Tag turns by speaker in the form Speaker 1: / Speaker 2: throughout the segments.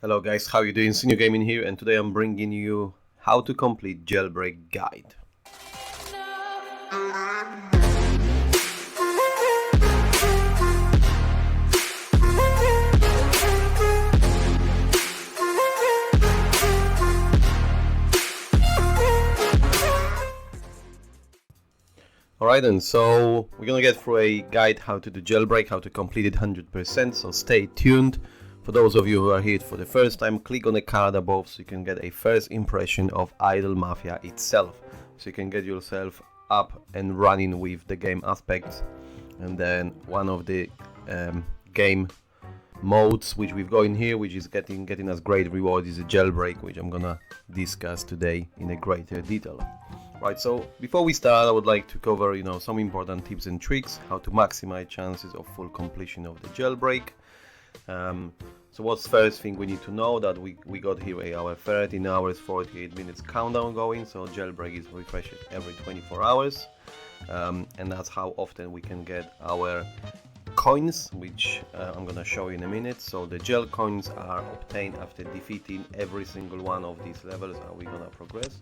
Speaker 1: Hello guys, how you doing? CiNiO Gaming here, and today I'm bringing you how to complete Jailbreak guide. Alright then, so we're gonna get through a guide how to do Jailbreak, how to complete it 100%, so stay tuned. For those of you who are here for the first time, click on the card above so you can get a first impression of Idle Mafia itself. So you can get yourself up and running with the game aspects. And then one of the game modes which we've got in here, which is getting us great reward, is a Jailbreak, which I'm gonna discuss today in a greater detail. Right, so before we start, I would like to cover some important tips and tricks how to maximize chances of full completion of the Jailbreak. So what's first thing we need to know, that we got here our 13 hours 48 minutes countdown going. So Jailbreak is refreshed every 24 hours, and that's how often we can get our coins, which I'm gonna show you in a minute. So the gel coins are obtained after defeating every single one of these levels. How we're gonna progress,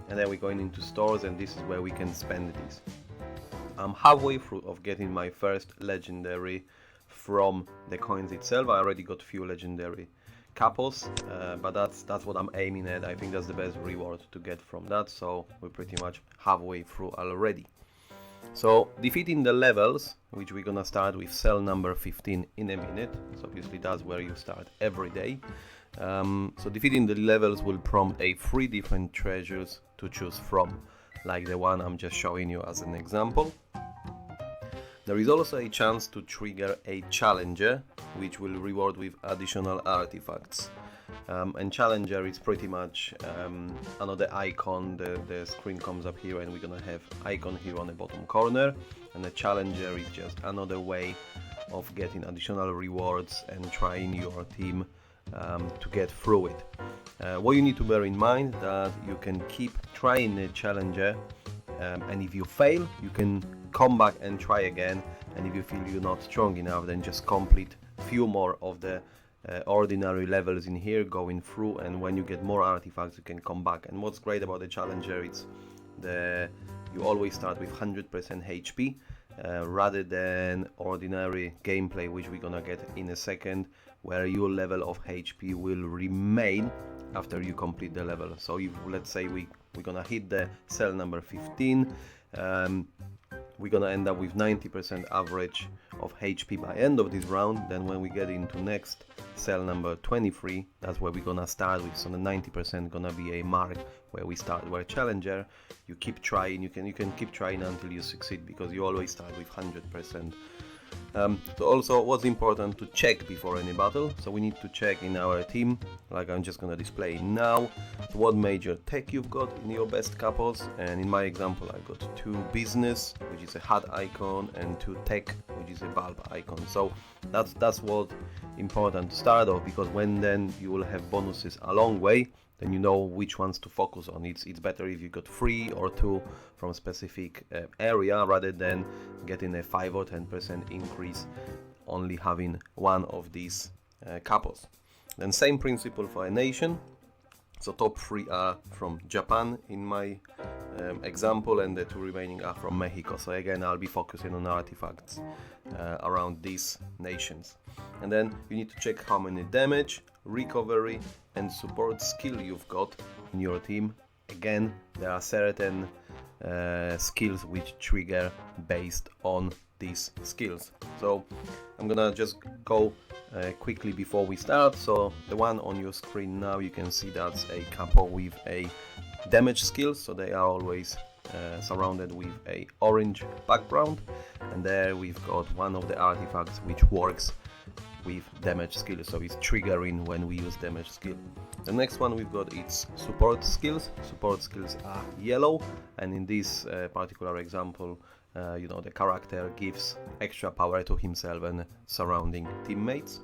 Speaker 1: and then we're going into stores, and this is where we can spend these. I'm halfway through of getting my first legendary from the coins itself. I already got few legendary capos, but that's what I'm aiming at. I think that's the best reward to get from that, so we're pretty much halfway through already. So defeating the levels, which we're gonna start with cell number 15 in a minute, so obviously that's where you start every day. So defeating the levels will prompt 3 different treasures to choose from, like the one I'm just showing you as an example. There is also a chance to trigger a challenger, which will reward with additional artifacts. And challenger is pretty much another icon. The screen comes up here, and we're gonna have icon here on the bottom corner, and the challenger is just another way of getting additional rewards and trying your team to get through it. What you need to bear in mind, that you can keep trying the challenger, and if you fail, you can come back and try again, and if you feel you're not strong enough, then just complete few more of the ordinary levels in here going through, and when you get more artifacts you can come back. And what's great about the challenger, it's you always start with 100% HP, rather than ordinary gameplay, which we're gonna get in a second, where your level of HP will remain after you complete the level. So if, let's say, we're gonna hit the cell number 15, we're gonna end up with 90% average of HP by end of this round. Then when we get into next cell number 23, that's where we're gonna start with. So the 90% gonna be a mark where we start. Where challenger, you keep trying, you can keep trying until you succeed, because you always start with 100%. So also what's important to check before any battle, so we need to check in our team, like I'm just gonna display now, what major tech you've got in your best capos. And in my example I got 2 business, which is a hat icon, and 2 tech, which is a bulb icon. So that's what important to start off, because when then you will have bonuses along way, then you know which ones to focus on. It's better if you got 3 or 2 from a specific area, rather than getting a 5 or 10% increase only having one of these capos. Then same principle for a nation. So top 3 are from Japan in my example, and the 2 remaining are from Mexico. So again, I'll be focusing on artifacts around these nations. And then you need to check how many damage, recovery and support skill you've got in your team. Again, there are certain skills which trigger based on these skills. So I'm gonna just go quickly before we start. So the one on your screen now, you can see that's a capo with a damage skill, so they are always surrounded with a orange background, and there we've got one of the artifacts which works with damage skill, so it's triggering when we use damage skill. The next one we've got, it's support skills. Support skills are yellow, and in this particular example, the character gives extra power to himself and surrounding teammates.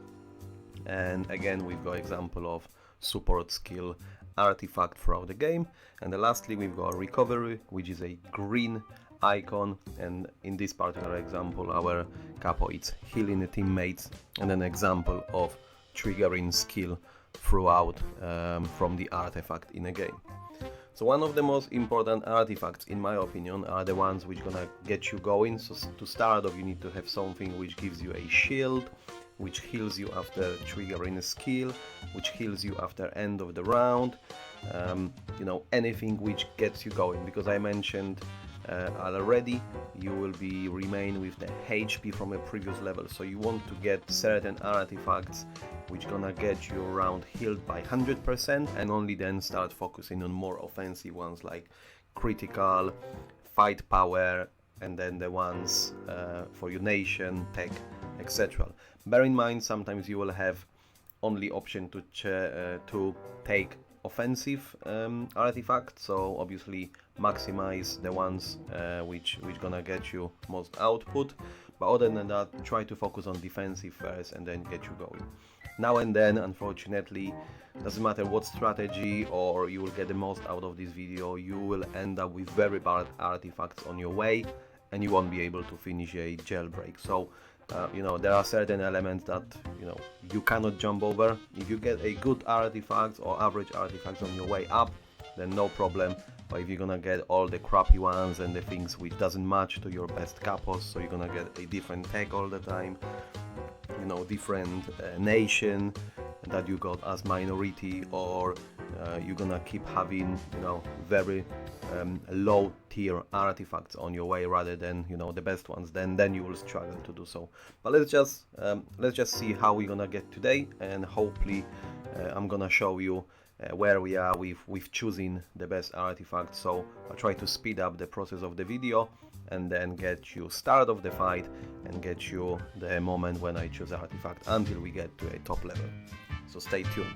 Speaker 1: And again, we've got example of support skill artifact throughout the game. And then lastly, we've got recovery, which is a green icon, and in this particular example our capo is healing the teammates, and an example of triggering skill throughout from the artifact in a game. So one of the most important artifacts, in my opinion, are the ones which gonna get you going. So to start off, you need to have something which gives you a shield, which heals you after triggering a skill, which heals you after end of the round. You know, anything which gets you going, because I mentioned already, you will be remain with the HP from a previous level, so you want to get certain artifacts which gonna get you around healed by 100%, and only then start focusing on more offensive ones like critical, fight power, and then the ones for your nation, tech, etc. Bear in mind, sometimes you will have only option to take offensive artifacts, so obviously maximize the ones which gonna get you most output, but other than that, try to focus on defensive first and then get you going. Now and then, unfortunately, doesn't matter what strategy or you will get the most out of this video, you will end up with very bad artifacts on your way and you won't be able to finish a jailbreak. So you know, there are certain elements that, you know, you cannot jump over. If you get a good artifact or average artifacts on your way up, then no problem. But if you're gonna get all the crappy ones and the things which doesn't match to your best capos, so you're gonna get a different tech all the time, you know, different nation that you got as minority, or you're gonna keep having, you know, very low tier artifacts on your way rather than, you know, the best ones, then you will struggle to do so. But let's just see how we're gonna get today, and hopefully I'm gonna show you where we are with choosing the best artifact. So I'll try to speed up the process of the video and then get you start of the fight and get you the moment when I choose artifact until we get to a top level. So stay tuned.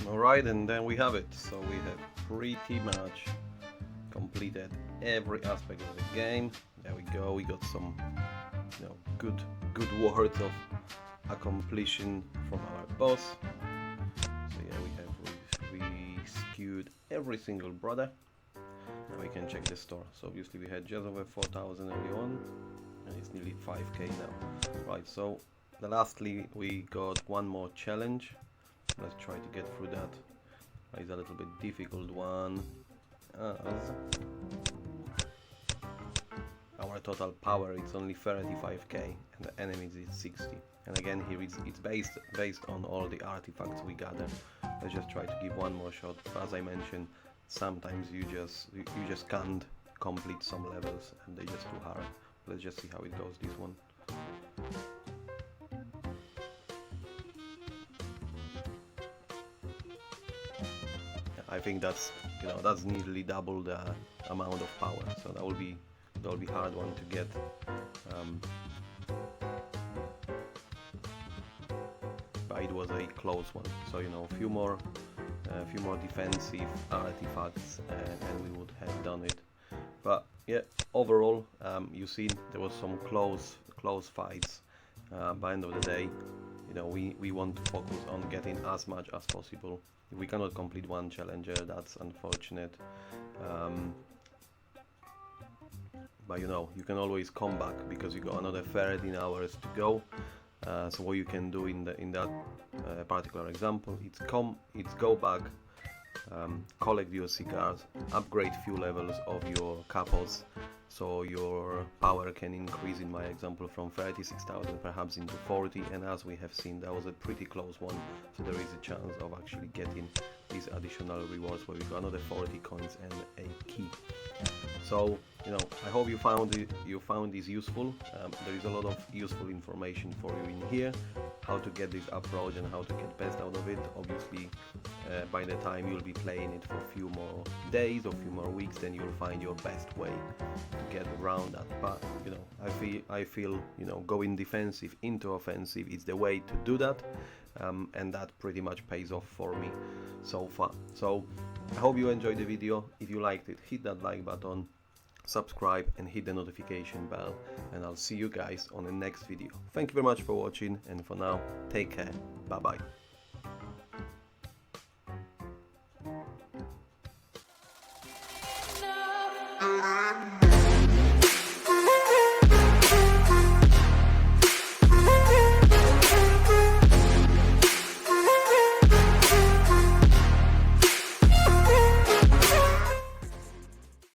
Speaker 1: Alright, and then we have it. So we have pretty much completed every aspect of the game. There we go. We got some, good words of accomplishment from our boss. So yeah, we have rescued every single brother. Now we can check the store. So obviously we had just over 4,000 early on, and it's nearly 5k now. Right, so lastly we got one more challenge. Let's try to get through that. It's a little bit difficult one, as our total power is only 35k and the enemies is 60. And again here it's based on all the artifacts we gather. Let's just try to give one more shot. As I mentioned, sometimes you just can't complete some levels and they're just too hard. Let's just see how it goes this one. I think that's that's nearly double the amount of power, so that will be hard one to get. But it was a close one, so a few more defensive artifacts and we would have done it. But yeah, overall, you see there was some close fights. By the end of the day, we want to focus on getting as much as possible. If we cannot complete one challenger, that's unfortunate. But you can always come back because you got another 13 hours to go. So what you can do in that particular example, it's go back, collect your cigars, upgrade few levels of your capos, so your power can increase, in my example, from 36,000 perhaps into 40, and as we have seen, that was a pretty close one, so there is a chance of actually getting these additional rewards where we got another 40 coins and a key. So I hope you found this useful. There is a lot of useful information for you in here, how to get this approach and how to get best out of it. Obviously, by the time you'll be playing it for a few more days or a few more weeks, then you'll find your best way to get around that. But I feel going defensive into offensive is the way to do that, and that pretty much pays off for me so far. So I hope you enjoyed the video. If you liked it, hit that like button, subscribe and hit the notification bell, and I'll see you guys on the next video. Thank you very much for watching, and for now, take care. Bye bye.